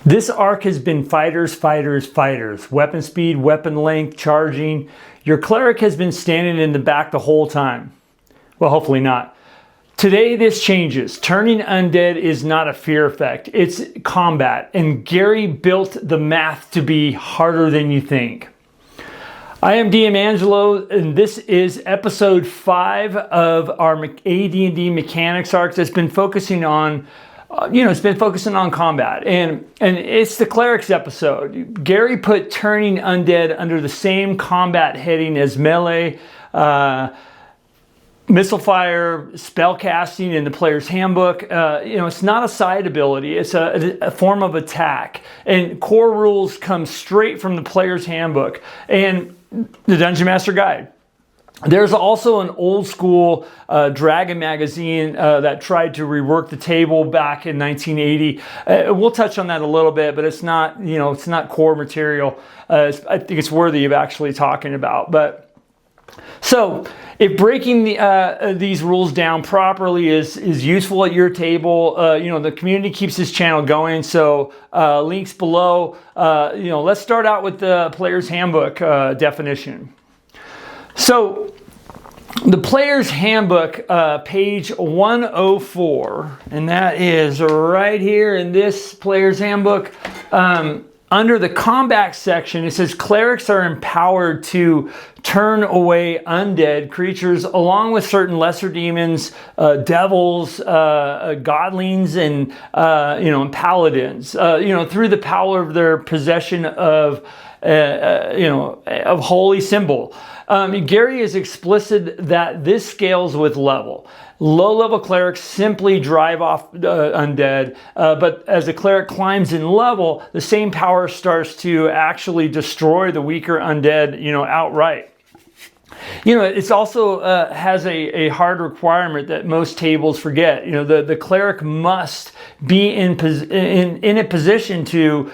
This arc has been fighters, fighters, fighters. Weapon speed, weapon length, charging. Your cleric has been standing in the back the whole time. Well, hopefully not. Today this changes. Turning undead is not a fear effect. It's combat. And Gary built the math to be harder than you think. I am DM Angelo, and this is episode 5 of our AD&D mechanics arc that's been focusing on combat, and it's the Clerics episode. Gary put turning undead under the same combat heading as melee, missile fire, spell casting in the player's handbook. It's not a side ability, it's a form of attack, and core rules come straight from the player's handbook and the Dungeon Master Guide. There's also an old school Dragon magazine that tried to rework the table back in 1980. We'll touch on that a little bit, but it's not core material. I think it's worthy of actually talking about. But so if breaking these rules down properly is useful at your table, the community keeps this channel going. So links below. Let's start out with the player's handbook definition. So the player's handbook, page 104, and that is right here in this player's handbook. Under the combat section, it says clerics are empowered to turn away undead creatures along with certain lesser demons, devils, godlings, and paladins. Through the power of their possession of holy symbol. Gary is explicit that this scales with level. Low-level clerics simply drive off undead, but as the cleric climbs in level, the same power starts to actually destroy the weaker undead, outright. It's also has a hard requirement that most tables forget. The cleric must be in a position to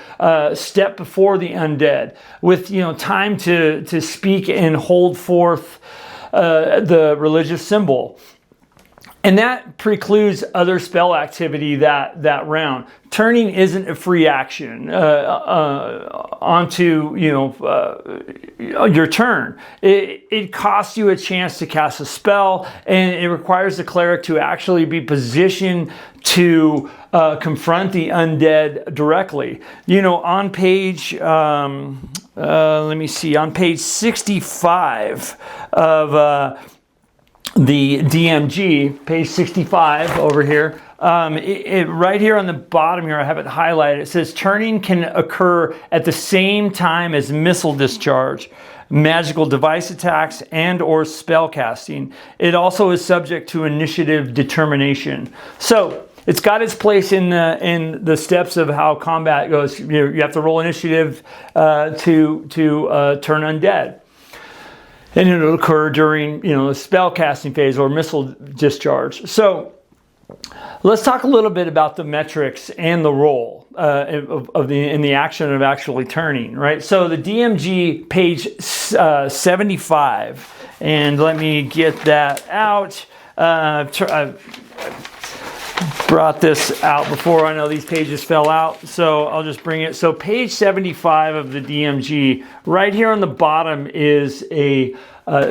step before the undead with time to speak and hold forth the religious symbol. And that precludes other spell activity that round. Turning isn't a free action onto your turn. It costs you a chance to cast a spell, and it requires the cleric to actually be positioned to confront the undead directly. On page on page 65 of the DMG, page 65 over here, right here on the bottom here, I have it highlighted. It says turning can occur at the same time as missile discharge, magical device attacks, and or spell casting. It also is subject to initiative determination. So it's got its place in the steps of how combat goes. You have to roll initiative to turn undead. And it'll occur during, the spell casting phase or missile discharge. So let's talk a little bit about the metrics and the role in the action of actually turning, right? So the DMG page 75, and let me get that out. I brought this out before. I know these pages fell out, so I'll just bring it. So page 75 of the DMG, right here on the bottom is a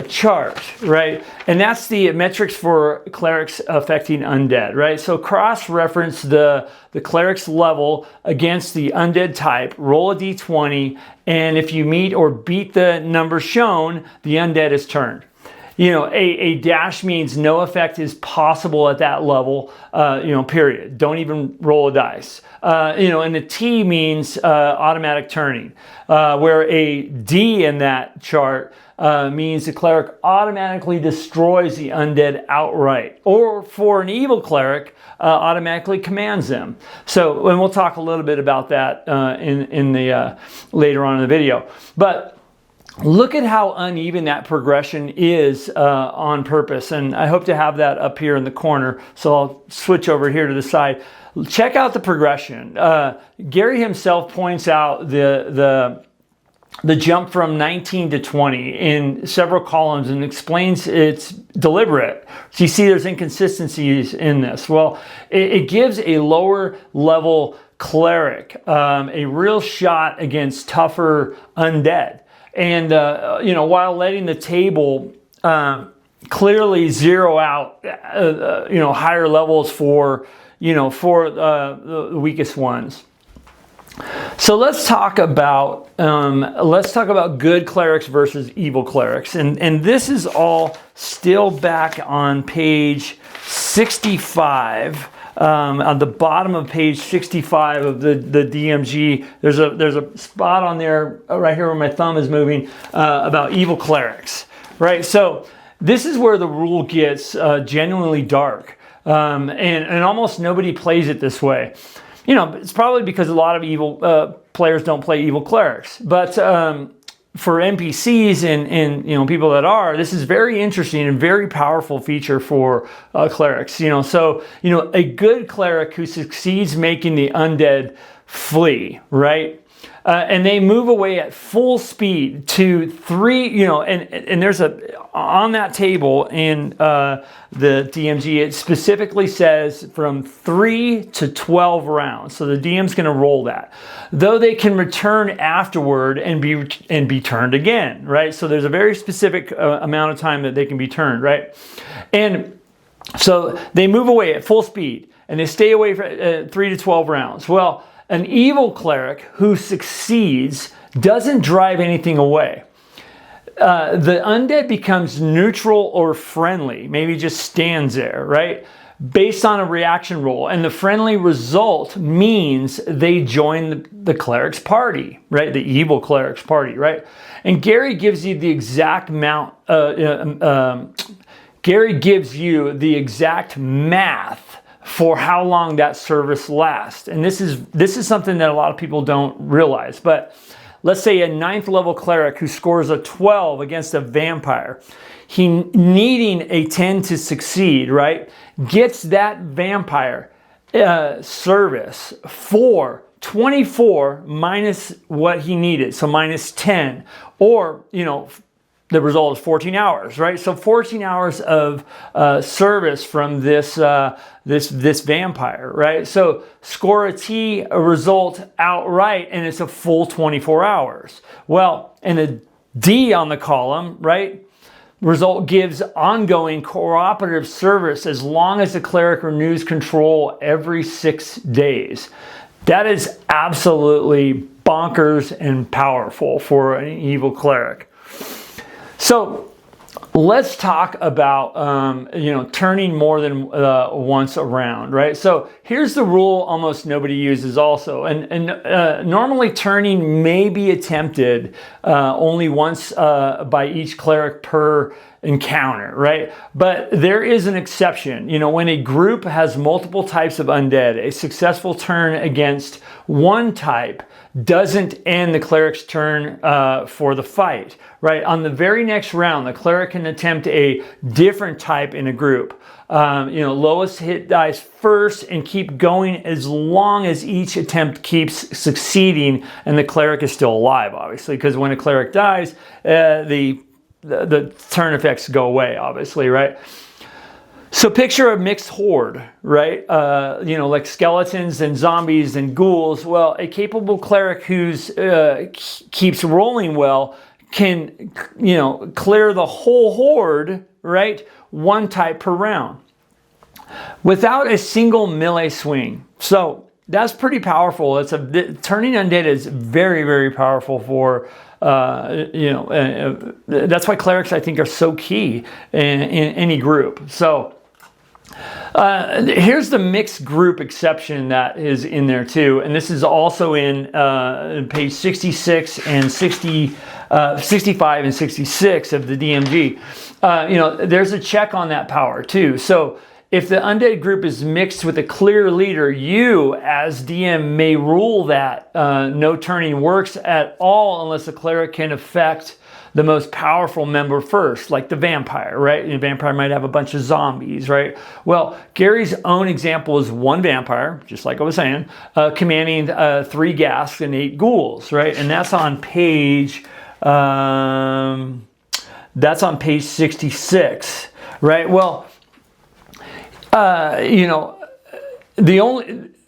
chart, right? And that's the metrics for clerics affecting undead, right? So cross-reference the cleric's level against the undead type, roll a d20, and if you meet or beat the number shown, the undead is turned. A dash means no effect is possible at that level, period. Don't even roll a dice. And the T means automatic turning, where a D in that chart means the cleric automatically destroys the undead outright, or for an evil cleric, automatically commands them. So, and we'll talk a little bit about that in the later on in the video. But look at how uneven that progression is on purpose, and I hope to have that up here in the corner, so I'll switch over here to the side. Check out the progression. Gary himself points out the jump from 19 to 20 in several columns and explains it's deliberate. So you see there's inconsistencies in this. Well, it gives a lower level cleric, a real shot against tougher undead. And, you know, while letting the table clearly zero out, you know, higher levels for, you know, for the weakest ones. So let's talk about good clerics versus evil clerics, and this is all still back on page 65. On the bottom of page 65 of the DMG, there's a spot on there right here where my thumb is moving about evil clerics, right? So this is where the rule gets genuinely dark, and almost nobody plays it this way. You know, it's probably because a lot of evil players don't play evil clerics, but for NPCs and you know, people that are, this is very interesting and very powerful feature for clerics. You know, so you know, a good cleric who succeeds making the undead flee, right? And they move away at full speed to 3, you know, and there's on that table in the DMG, it specifically says from 3 to 12 rounds. So the DM's going to roll that. Though they can return afterward and be turned again, right? So there's a very specific amount of time that they can be turned, right? And so they move away at full speed and they stay away for 3 to 12 rounds. Well, an evil cleric who succeeds doesn't drive anything away. The undead becomes neutral or friendly, maybe just stands there, right? Based on a reaction roll. And the friendly result means they join the cleric's party, right? The evil cleric's party, right? And Gary gives you the exact amount, Gary gives you the exact math for how long that service lasts. And this is something that a lot of people don't realize. But let's say a 9th level cleric who scores a 12 against a vampire, he needing a 10 to succeed, right, gets that vampire service for 24 minus what he needed, so minus 10, or, you know, the result is 14 hours, right? So 14 hours of service from this this vampire, right? So score a result outright, and it's a full 24 hours. Well, and a D on the column, right? Result gives ongoing cooperative service as long as the cleric renews control every 6 days. That is absolutely bonkers and powerful for an evil cleric. So let's talk about, you know, turning more than once around, right? So here's the rule almost nobody uses also. And normally turning may be attempted only once by each cleric per encounter, right? But there is an exception. You know, when a group has multiple types of undead, a successful turn against one type doesn't end the cleric's turn for the fight, right? On the very next round, the cleric can attempt a different type in a group. You know, lowest hit dice first and keep going as long as each attempt keeps succeeding and the cleric is still alive, obviously, because when a cleric dies, the turn effects go away, obviously, right? So picture a mixed horde, right? You know, like skeletons and zombies and ghouls. Well, a capable cleric who's keeps rolling well can, you know, clear the whole horde, right? One type per round without a single melee swing. So that's pretty powerful. Turning undead is very, very powerful for, you know, that's why clerics, I think, are so key in any group. So here's the mixed group exception that is in there too, and this is also in page 66 and 65 and 66 of the DMG. You know, there's a check on that power too. So if the undead group is mixed with a clear leader, you as DM may rule that no turning works at all unless the cleric can affect the most powerful member first, like the vampire, right? The vampire might have a bunch of zombies, right? Well, Gary's own example is one vampire, just like I was saying, commanding 3 Ghouls and 8 ghouls, right? And that's on page 66, right? Well, you know,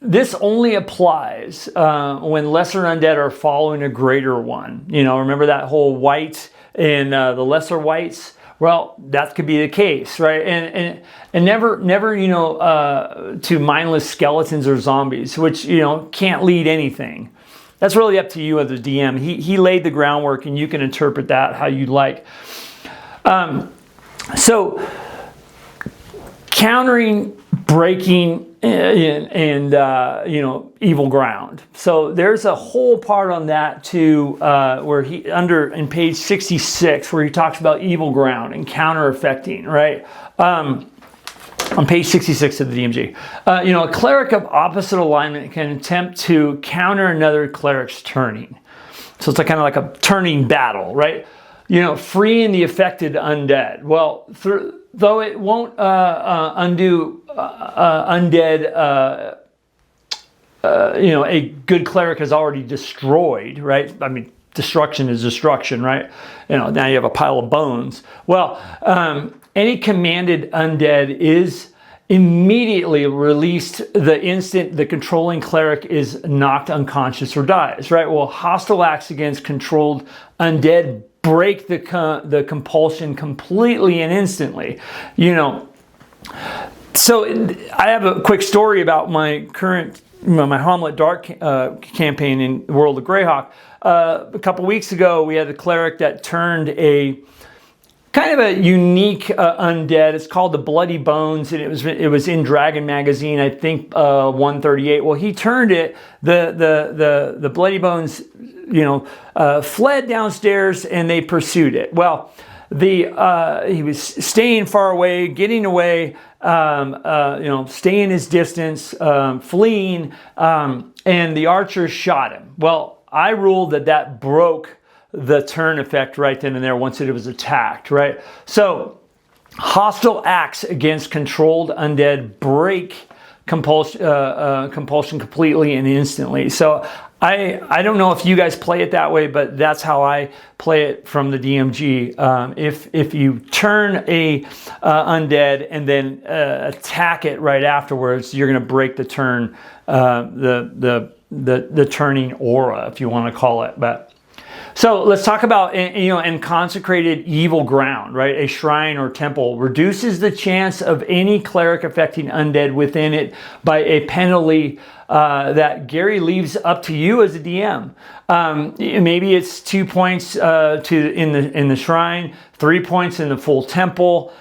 this only applies when lesser undead are following a greater one. You know, remember that whole white and the lesser whites? Well, that could be the case, right? And never, you know, to mindless skeletons or zombies, which, you know, can't lead anything. That's really up to you as a DM. He laid the groundwork, and you can interpret that how you like. So countering, breaking, and you know, evil ground. So there's a whole part on that too, where in page 66, where he talks about evil ground and counter affecting, right? On page 66 of the DMG. You know, a cleric of opposite alignment can attempt to counter another cleric's turning. So it's kind of like a turning battle, right? You know, freeing the affected undead. Well, though it won't undo undead, you know, a good cleric has already destroyed, right? I mean, destruction is destruction, right? You know, now you have a pile of bones. Well, any commanded undead is immediately released the instant the controlling cleric is knocked unconscious or dies, right? Well, hostile acts against controlled undead break the compulsion completely and instantly, you know. So I have a quick story about my Hommlet Dark campaign in World of Greyhawk. A couple weeks ago, we had a cleric that turned a kind of a unique undead. It's called the Bloody Bones, and it was in Dragon magazine, I think 138. Well, he turned it. The Bloody Bones, you know, fled downstairs, and they pursued it. Well, he was staying far away, getting away, you know, staying his distance, fleeing, and the archers shot him. Well, I ruled that broke the turn effect right then and there once it was attacked, right? So hostile acts against controlled undead break compulsion completely and instantly. So I don't know if you guys play it that way, but that's how I play it from the DMG. If you turn a undead and then attack it right afterwards, you're going to break the turn, the turning aura, if you want to call it. But so let's talk about, you know, and consecrated evil ground, right? A shrine or temple reduces the chance of any cleric affecting undead within it by a penalty that Gary leaves up to you as a DM. Maybe it's 2 points in the shrine, 3 points in the full temple.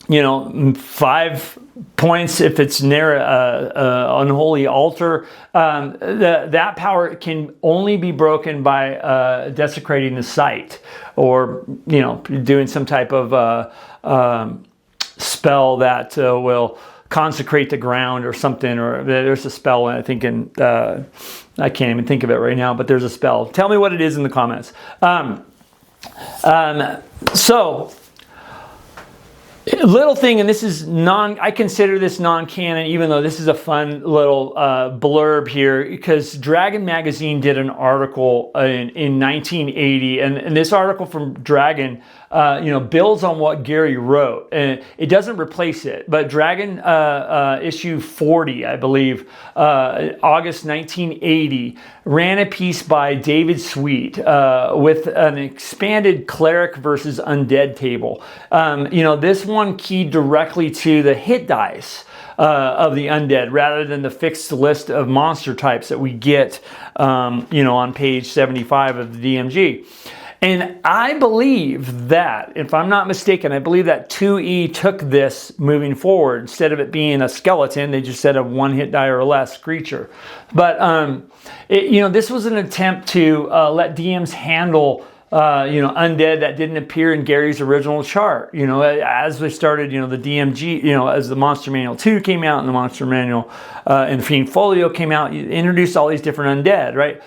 You know, 5 points if it's near an unholy altar. That power can only be broken by desecrating the site, or, you know, doing some type of spell that will consecrate the ground or something. Or there's a spell, I think, I can't even think of it right now, but there's a spell. Tell me what it is in the comments. So little thing, and this is I consider this non-canon, even though this is a fun little blurb here, because Dragon magazine did an article in 1980, and this article from Dragon, you know, builds on what Gary wrote, and it doesn't replace it. But Dragon issue 40, I believe, August 1980, ran a piece by David Sweet with an expanded cleric versus undead table. You know, this one keyed directly to the hit dice of the undead rather than the fixed list of monster types that we get, you know, on page 75 of the DMG. And I believe that, if I'm not mistaken, I believe that 2E took this moving forward. Instead of it being a skeleton, they just said a one hit die or less creature. But, you know, this was an attempt to let DMs handle, you know, undead that didn't appear in Gary's original chart. You know, as we started, you know, the DMG, you know, as the Monster Manual 2 came out and the Monster Manual and Fiend Folio came out, you introduced all these different undead, right?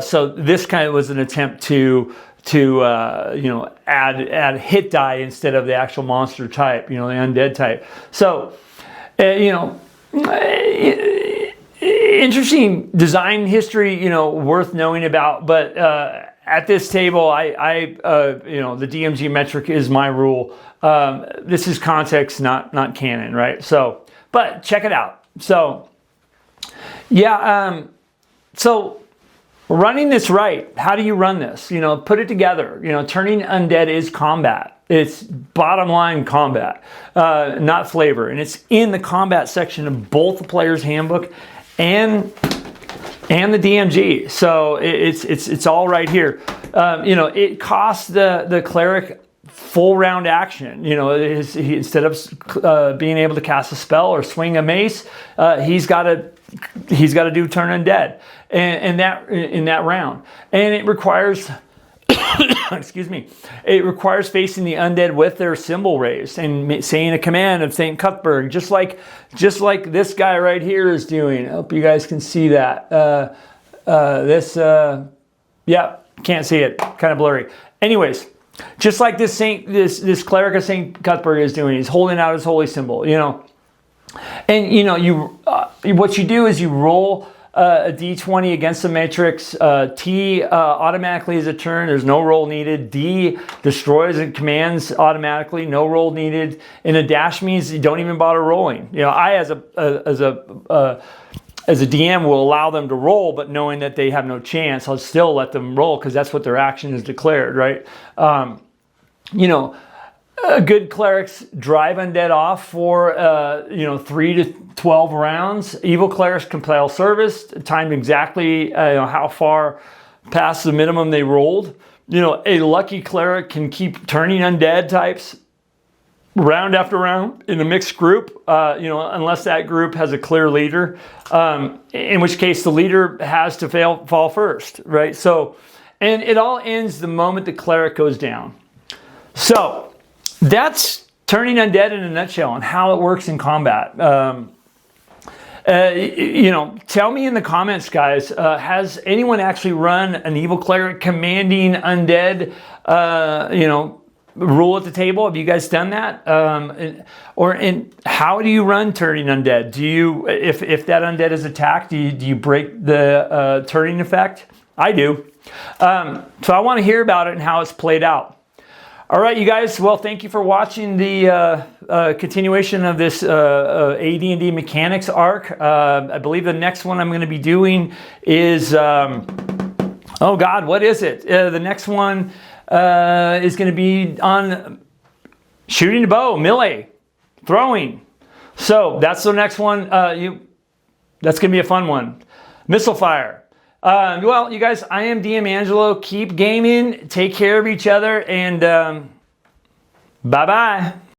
So this kind of was an attempt to you know, add hit die instead of the actual monster type, you know, the undead type. So, you know, interesting design history, you know, worth knowing about. But at this table, you know, the DMG metric is my rule. This is context, not canon, right? So, But check it out. So, yeah, so running this right, how do you run this? You know, put it together. You know, turning undead is combat. It's bottom line combat, not flavor. And it's in the combat section of both the player's handbook and the DMG. So it's all right here. You know, it costs the cleric full round action. You know, instead of being able to cast a spell or swing a mace, he's got to do turn undead, and that in that round, and it requires. Excuse me. It requires facing the undead with their symbol raised and saying a command of St. Cuthbert, just like this guy right here is doing. I hope you guys can see that. Yeah, can't see it. Kind of blurry. Anyways, just like this cleric of St. Cuthbert is doing. He's holding out his holy symbol. You know, and you know what you do is you roll a d20 against the matrix. T automatically is a turn. There's no roll needed. D destroys and commands automatically. No roll needed. And a dash means you don't even bother rolling. You know, I as a DM will allow them to roll, but knowing that they have no chance, I'll still let them roll because that's what their action is declared, right? You know, good clerics drive undead off for, you know, 3 to 12 rounds. Evil clerics compel service, timed exactly how far past the minimum they rolled. You know, a lucky cleric can keep turning undead types round after round in a mixed group, you know, unless that group has a clear leader, in which case the leader has to fall first, right? So, and it all ends the moment the cleric goes down. So, that's turning undead in a nutshell and how it works in combat. You know, tell me in the comments, guys, has anyone actually run an evil cleric commanding undead, you know, rule at the table? Have you guys done that? And how do you run turning undead? Do you, if that undead is attacked, do you break the turning effect? I do. So I want to hear about it and how it's played out. All right, you guys. Well, thank you for watching the continuation of this AD&D mechanics arc. I believe the next one I'm going to be doing is, oh God, what is it? The next one is going to be on shooting the bow, melee, throwing. So that's the next one. That's going to be a fun one. Missile fire. Well, you guys, I am DM Angelo. Keep gaming. Take care of each other. And bye-bye.